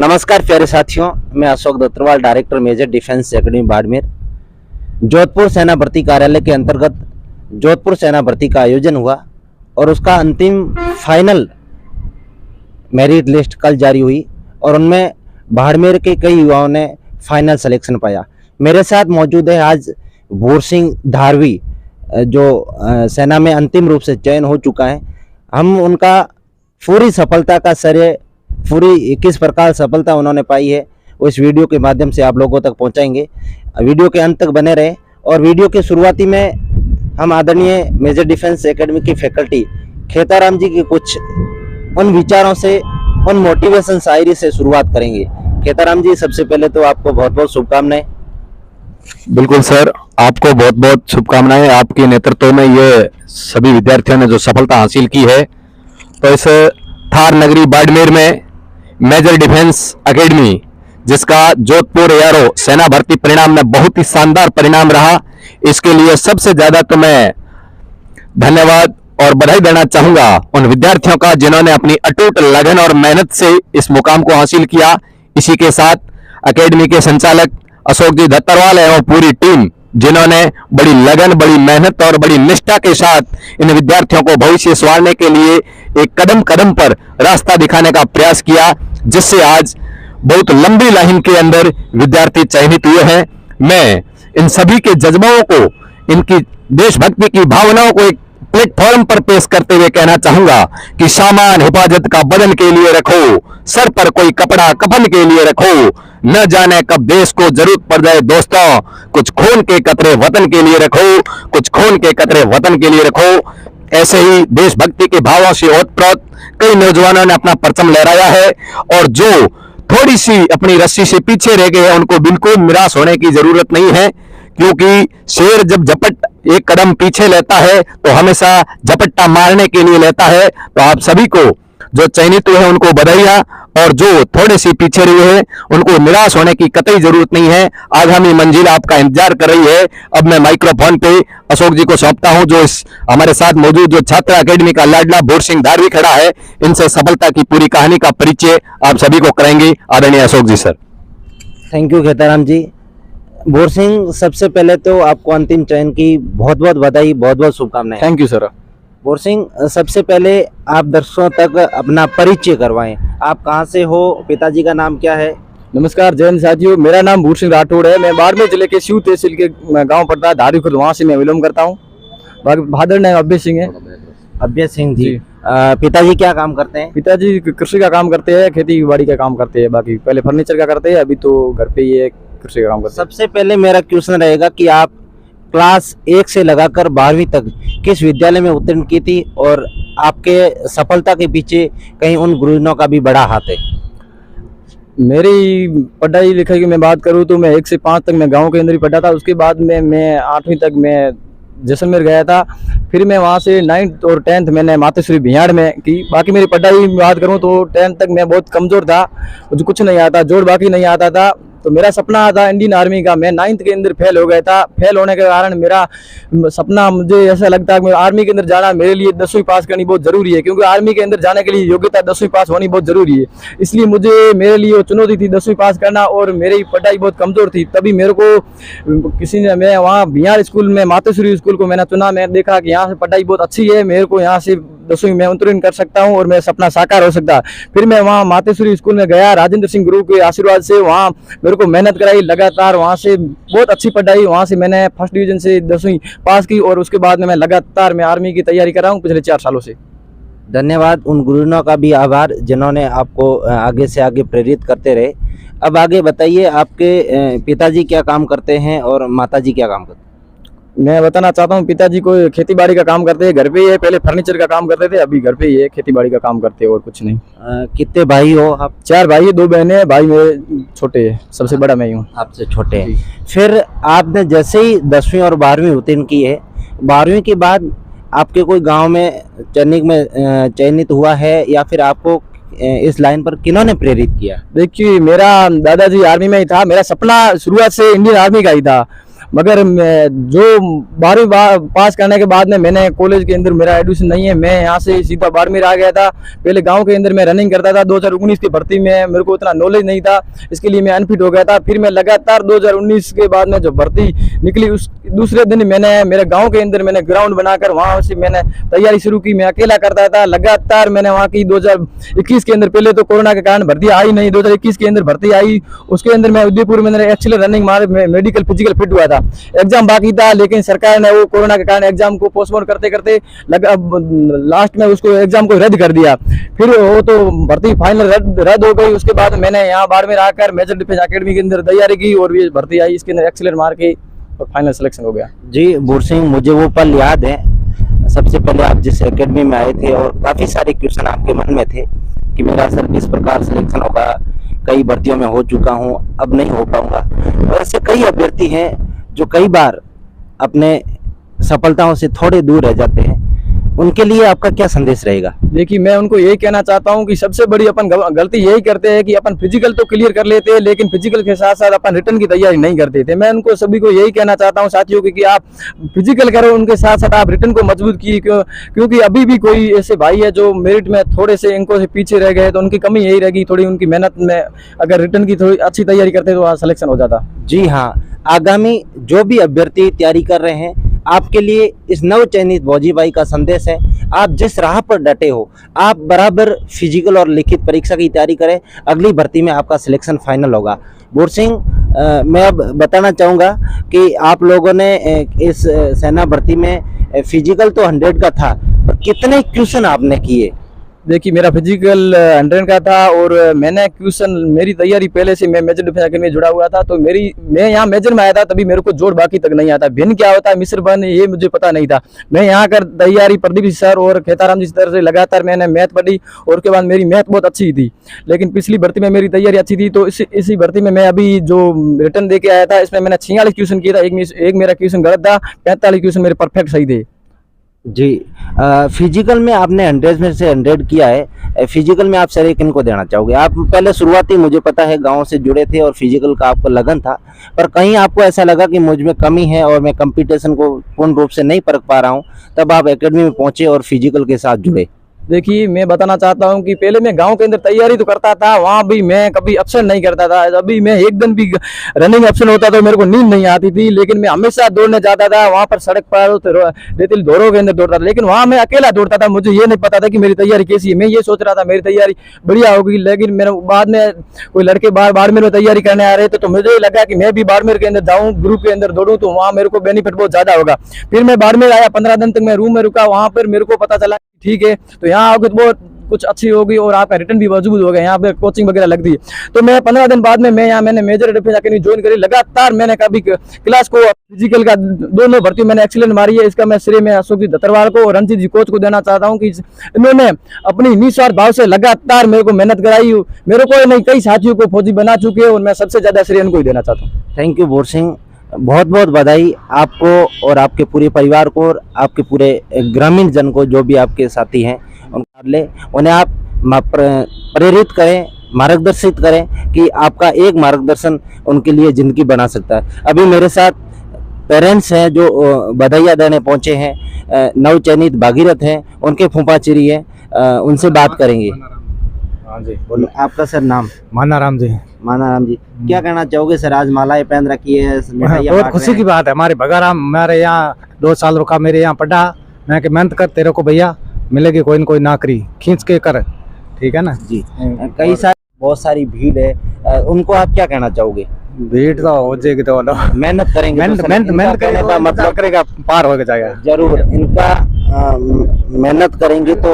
नमस्कार प्यारे साथियों, मैं Ashok Dattarwal, director major defence academy Barmer. Jodhpur सेना भर्ती कार्यालय के अंतर्गत जोधपुर सेना भर्ती का आयोजन हुआ और उसका अंतिम फाइनल मेरिट लिस्ट कल जारी हुई और उनमें बाड़मेर के कई युवाओं ने फाइनल सिलेक्शन पाया। मेरे साथ मौजूद है आज भूर सिंह धारवी, जो सेना में अंतिम रूप से चयन हो चुका है। हम उनका पूरी सफलता का श्रेय, पूरी किस प्रकार सफलता उन्होंने पाई है वो इस वीडियो के माध्यम से आप लोगों तक पहुंचाएंगे। वीडियो के अंत तक बने रहे। और वीडियो के शुरुआती में हम आदरणीय मेजर डिफेंस एकेडमी की फैकल्टी खेताराम जी की कुछ उन विचारों से, उन मोटिवेशन शायरी से शुरुआत करेंगे। खेताराम जी, सबसे पहले तो आपको बहुत बहुत शुभकामनाएं। बिल्कुल सर, आपको बहुत बहुत शुभकामनाएं। आपके नेतृत्व में ये सभी विद्यार्थियों ने जो सफलता हासिल की है, तो इस थार नगरी बाड़मेर में मेजर डिफेंस एकेडमी, जिसका जोधपुर एआरओ सेना भर्ती परिणाम में बहुत ही शानदार परिणाम रहा, इसके लिए सबसे ज्यादा तो मैं धन्यवाद और बधाई देना चाहूंगा उन विद्यार्थियों का जिन्होंने अपनी अटूट लगन और मेहनत से इस मुकाम को हासिल किया। इसी के साथ एकेडमी के संचालक अशोक जी दत्तरवाल एवं पूरी टीम, जिन्होंने बड़ी लगन, बड़ी मेहनत और बड़ी निष्ठा के साथ इन विद्यार्थियों को भविष्य संवारने के लिए एक कदम कदम पर रास्ता दिखाने का प्रयास किया, जिससे आज बहुत लंबी लाइन के अंदर विद्यार्थी चयनित हुए हैं। मैं इन सभी के जज्बाओं को, इनकी देशभक्ति की भावनाओं को एक प्लेटफॉर्म पर पेश करते हुए कहना चाहूंगा कि सामान हिफाजत का बदन के लिए रखो, सर पर कोई कपड़ा कफन के लिए रखो, न जाने कब देश को जरूरत पड़ जाए दोस्तों, कुछ खून के कतरे वतन के लिए रखो, कुछ खून के कतरे वतन के लिए रखो। ऐसे ही देशभक्ति के भावों से ओतप्रोत कई नौजवानों ने अपना परचम लहराया है और जो थोड़ी सी अपनी रस्सी से पीछे रह गए हैं, उनको बिल्कुल निराश होने की जरूरत नहीं है, क्योंकि शेर जब झपट एक कदम पीछे लेता है तो हमेशा झपट्टा मारने के लिए लेता है। तो आप सभी को जो चयनित हुए हैं उनको बधाइयां, और जो थोड़े से पीछे रहे हैं उनको निराश होने की कतई जरूरत नहीं है। आगामी मंजिल आपका इंतजार कर रही है। अब मैं माइक्रोफोन पे अशोक जी को सौंपता हूं, जो इस हमारे साथ मौजूद जो छात्र एकेडमी का लाडला भूर सिंह धारवी खड़ा है, इनसे सफलता की पूरी कहानी का परिचय आप सभी को कराएंगे। आदरणीय अशोक जी सर। थैंक यू खेताराम जी। भूर सिंह, सबसे पहले तो आपको अंतिम चयन की बहुत बहुत बधाई, बहुत बहुत शुभकामनाएं। Thank you sir. भूर सिंह, सबसे पहले आप दर्शकों तक अपना परिचय करवाएं। आप कहां से हो, पिताजी का नाम क्या है? नमस्कार जैन साथियों, मेरा नाम भूर सिंह राठौड़ है। मैं बाड़मेर जिले के शिव तहसील के गांव पड़ता है धारी खुर्द, वहाँ से मैं विलोम करता हूँ। फादर नाम अभय सिंह है। अभय सिंह जी। पिताजी क्या काम करते हैं? पिताजी कृषि का काम करते हैं, खेती बाड़ी का काम करते हैं। बाकी पहले फर्नीचर का करते हैं, अभी तो घर पे ही है, कृषि का काम करते हैं। सबसे पहले मेरा क्वेश्चन रहेगा कि आप क्लास 1 से लगाकर 12वीं तक किस विद्यालय में उत्तीर्ण की थी और आपके सफलता के पीछे कहीं उन गुरुजनों का भी बड़ा हाथ है? मेरी पढ़ाई लिखाई की मैं बात करूं तो मैं 1 से 5 तक मैं गांव के अंदर ही पढ़ा था। उसके बाद में मैं 8वीं तक मैं जैसलमेर गया था। फिर मैं वहां से 9th और 10th मैंने मातेश्वरी भियाड़ में की। बाकी मेरी पढ़ाई की बात करूं तो 10th तक मैं बहुत कमज़ोर था, मुझे कुछ नहीं आता, जोड़ बाकी नहीं आता था। तो मेरा सपना था इंडियन आर्मी का। मैं 9th के अंदर फेल हो गया था। फेल होने के कारण मेरा सपना, मुझे ऐसा लगता है कि आर्मी के अंदर जाना मेरे लिए 10वीं पास करनी बहुत ज़रूरी है, क्योंकि आर्मी के अंदर जाने के लिए योग्यता 10वीं पास होनी बहुत ज़रूरी है। इसलिए मेरे लिए वो चुनौती थी 10वीं पास करना, और मेरी पढ़ाई बहुत कमज़ोर थी। तभी मेरे को किसी ने, मैं वहाँ भियाड़ स्कूल में मातेश्वरी स्कूल को मैंने चुना। मैं देखा कि यहाँ से पढ़ाई बहुत अच्छी है, मेरे को यहाँ से 10वीं में उत्तीर्ण कर सकता हूँ और मेरा सपना साकार हो सकता है। फिर मैं वहाँ मातेश्वरी स्कूल में गया, राजेंद्र सिंह गुरु के आशीर्वाद से वहाँ मेरे को मेहनत कराई लगातार। वहाँ से बहुत अच्छी पढ़ाई, वहाँ से मैंने फर्स्ट डिवीजन से 10वीं पास की, और उसके बाद में मैं लगातार मैं आर्मी की तैयारी कर रहा हूँ पिछले 4 सालों से। धन्यवाद। उन गुरुजनों का भी आभार जिन्होंने आपको आगे से आगे प्रेरित करते रहे। अब आगे बताइए, आपके पिताजी क्या काम करते हैं और माताजी क्या काम करते हैं? मैं बताना चाहता हूँ, पिताजी को खेती बाड़ी का काम करते हैं, घर पे ही है। पहले फर्नीचर का काम करते थे, अभी घर पे ही है, खेती बाड़ी का काम करते हैं और कुछ नहीं। कितने भाई हो आप? 4 भाई है, 2 बहनें हैं। भाई मेरे छोटे हैं, सबसे बड़ा मैं ही हूँ। आपसे छोटे हैं। फिर आपने जैसे ही 10वीं और 12वीं उत्तीर्ण की है, 12वीं के बाद आपके कोई गांव में चयनित हुआ है, या फिर आपको इस लाइन पर किन्होंने प्रेरित किया? देखिए, मेरा दादाजी आर्मी में ही था। मेरा सपना शुरुआत से इंडियन आर्मी का ही था। मगर जो 12वीं पास करने के बाद में मैंने कॉलेज के अंदर मेरा एडमिशन नहीं है, मैं यहाँ से सीधा बाड़मेर आ गया था। पहले गांव के अंदर मैं रनिंग करता था। 2019 की भर्ती में मेरे को इतना नॉलेज नहीं था, इसके लिए मैं अनफिट हो गया था। फिर मैं लगातार 2019 के बाद में जो भर्ती निकली उस दूसरे दिन मैंने मेरे गाँव के अंदर मैंने ग्राउंड बनाकर वहाँ से मैंने तैयारी शुरू की। मैं अकेला करता था लगातार। मैंने वहाँ की 2021 के अंदर, पहले तो कोरोना के कारण भर्ती आई नहीं, 2021 के अंदर भर्ती आई। उसके अंदर मैं उदयपुर में एक्चुअली रनिंग मार मेडिकल फिजिकल फिट हुआ था। एग्जाम बाकी था, लेकिन सरकार ने वो कोरोना के कारण एग्जाम को पोस्टपोन करते करते लास्ट में उसको एग्जाम को रद्द कर दिया। फिर वो तो भर्ती फाइनल रद्द हो गई। उसके बाद मैंने यहाँ बाड़मेर आकर मेजर डिफेंस अकेडमी के अंदर तैयारी की और ये भर्ती आई। इसके अंदर एक्सीलेंट मार के और फाइनल सिलेक्शन हो गया। जी बुर सिंह, मुझे वो पल याद है सबसे पहले आप जिस एकेडमी में आए थे और काफ़ी सारे क्वेश्चन आपके मन में थे कि मेरा सर किस प्रकार सिलेक्शन होगा, कई भर्तियों में हो चुका हूं, अब नहीं हो पाऊंगा। और ऐसे कई अभ्यर्थी हैं जो कई बार अपने सफलताओं से थोड़े दूर रह जाते हैं, उनके लिए आपका क्या संदेश रहेगा? देखिए, मैं उनको यही कहना चाहता हूँ कि सबसे बड़ी अपन गलती यही करते हैं कि अपन फिजिकल तो क्लियर कर लेते हैं, लेकिन फिजिकल के साथ साथ अपन रिटर्न की तैयारी नहीं करते थे। मैं उनको सभी को यही कहना चाहता हूँ साथियों कि आप फिजिकल करो, उनके साथ साथ आप रिटर्न को मजबूत किए, क्योंकि अभी भी कोई ऐसे भाई है जो मेरिट में थोड़े से अंकों से पीछे रह गए, तो उनकी कमी यही रहेगी थोड़ी उनकी मेहनत में। अगर रिटर्न की थोड़ी अच्छी तैयारी करते तो सिलेक्शन हो जाता। जी हाँ, आगामी जो भी अभ्यर्थी तैयारी कर रहे हैं, आपके लिए इस नव चयनित भौजी भाई का संदेश है, आप जिस राह पर डटे हो, आप बराबर फिजिकल और लिखित परीक्षा की तैयारी करें, अगली भर्ती में आपका सिलेक्शन फाइनल होगा। बुर सिंह, मैं अब बताना चाहूँगा कि आप लोगों ने इस सेना भर्ती में फिजिकल तो 100 का था, पर कितने क्वेश्चन आपने किए? देखिए, मेरा फिजिकल 100 का था और मैंने क्वेश्चन, मेरी तैयारी पहले से, मैं मेजर डिफेंस अकेडमी में जुड़ा हुआ था, तो मैं यहाँ मेजर में आया था, तभी मेरे को जोड़ बाकी तक नहीं आता। भिन्न क्या होता है, मिश्र बन, ये मुझे पता नहीं था। मैं यहाँ कर तैयारी प्रदीप जी सर और खेताराम जी सर से लगातार मैंने मैथ पढ़ी और उसके बाद मेरी मैथ बहुत अच्छी थी। लेकिन पिछली भर्ती में मेरी तैयारी अच्छी थी, तो इसी भर्ती में मैं अभी जो रिटर्न दे के आया था, इसमें मैंने 46 क्वेश्चन किया था। एक मेरा क्वेश्चन गलत था, 45 क्वेश्चन मेरे परफेक्ट सही थे। जी, फिजिकल में आपने 100 में से 100 किया है। फिजिकल में आप सर किन को देना चाहोगे? आप पहले शुरुआती, मुझे पता है, गांव से जुड़े थे और फिजिकल का आपको लगन था, पर कहीं आपको ऐसा लगा कि मुझ में कमी है और मैं कंपटीशन को पूर्ण रूप से नहीं परख पा रहा हूं, तब आप एकेडमी में पहुंचे और फिजिकल के साथ जुड़े? देखिए, मैं बताना चाहता हूं कि पहले मैं गांव के अंदर तैयारी तो करता था, वहां भी मैं कभी ऑप्शन नहीं करता था। अभी मैं एक दिन भी रनिंग ऑप्शन होता तो मेरे को नींद नहीं आती थी, लेकिन मैं हमेशा दौड़ने जाता था। वहां पर सड़क पर रेतीली दौरों के अंदर दौड़ता था, लेकिन वहां मैं अकेला दौड़ता था। मुझे ये नहीं पता था कि मेरी तैयारी कैसी है। मैं ये सोच रहा था मेरी तैयारी बढ़िया होगी, लेकिन मेरे बाद में कोई लड़के बाड़मेर में तैयारी करने आ रहे थे, तो मुझे लगा कि मैं भी बाड़मेर के अंदर जाऊँ, ग्रुप के अंदर दौड़ूँ, तो वहाँ मेरे को बेनिफिट बहुत ज्यादा होगा। फिर मैं बाड़मेर आया, 15 दिन तक मैं रूम में रुका। वहां पर मेरे को पता चला ठीक है, तो यहाँ आओगे तो बहुत कुछ अच्छी होगी और आपका रिटर्न भी मजबूत हो गया। यहाँ पे कोचिंग वगैरह लगती है, तो मैं 15 दिन बाद में मैंने मेजर डिफेंस अकेडमी ज्वाइन करी। लगातार मैंने कभी क्लास को, फिजिकल का, दोनों भर्ती मैंने एक्सीलेंट मारी है। इसका मैं श्रेय मैं अशोक जी दत्तरवाल को और रंजीत जी कोच को देना चाहता हूँ कि इन्होंने अपनी निस्वार्थ भाव से लगातार मेरे को मेहनत कराई। मेरे को नहीं, कई साथियों को फौजी बना चुके हैं और मैं सबसे ज्यादा श्रेय इनको ही देना चाहता हूँ। थैंक यू बुर सिंह, बहुत बहुत बधाई आपको और आपके पूरे परिवार को और आपके पूरे ग्रामीण जन को, जो भी आपके साथी हैं उन्हें आप प्रेरित करें, मार्गदर्शित करें कि आपका एक मार्गदर्शन उनके लिए जिंदगी बना सकता है। अभी मेरे साथ पेरेंट्स हैं जो बधाइयाँ देने पहुंचे हैं, नवचयनित भागीरथ हैं, उनके फूफाचिरी हैं, उनसे बात करेंगे। हाँ जी, बोलो। आपका सर नाम? मानाराम जी। मानाराम जी, क्या कहना चाहोगे सर? आज मालाएं पहन रखी है, मिठाइयाँ बहुत बांट खुशी रहे की हैं। बात है। हमारे भगाराम मेरे यहाँ 2 साल रुका, मेरे यहाँ पढ़ा। मैं कि मेहनत कर, तेरे को भैया मिलेगी कोई न कोई नौकरी, खींच के कर, ठीक है ना जी। बहुत सारी भीड़ है, उनको आप क्या कहना चाहोगे? भीड़ तो हो जाएगी, तो मेहनत करेंगे, तो सर, इनका मेहनत कहने का मतलब करेगा, पार हो जाएगा जरूर। इनका मेहनत करेंगे तो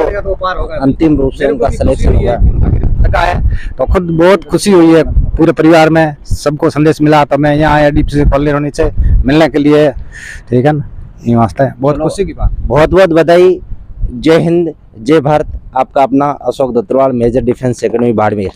अंतिम रूप से उनका सिलेक्शन होगा। लगा है, तो खुद बहुत खुशी हुई है। पूरे परिवार में सबको संदेश मिला, तो मैं यहाँ आया डीपी कॉलेज नीचे मिलने के लिए, ठीक है ना, ये वास्ते है। बहुत खुशी की बात। बहुत बहुत बधाई। जय हिंद, जय भारत। आपका अपना Ashok Dattarwal, major defence academy Barmer.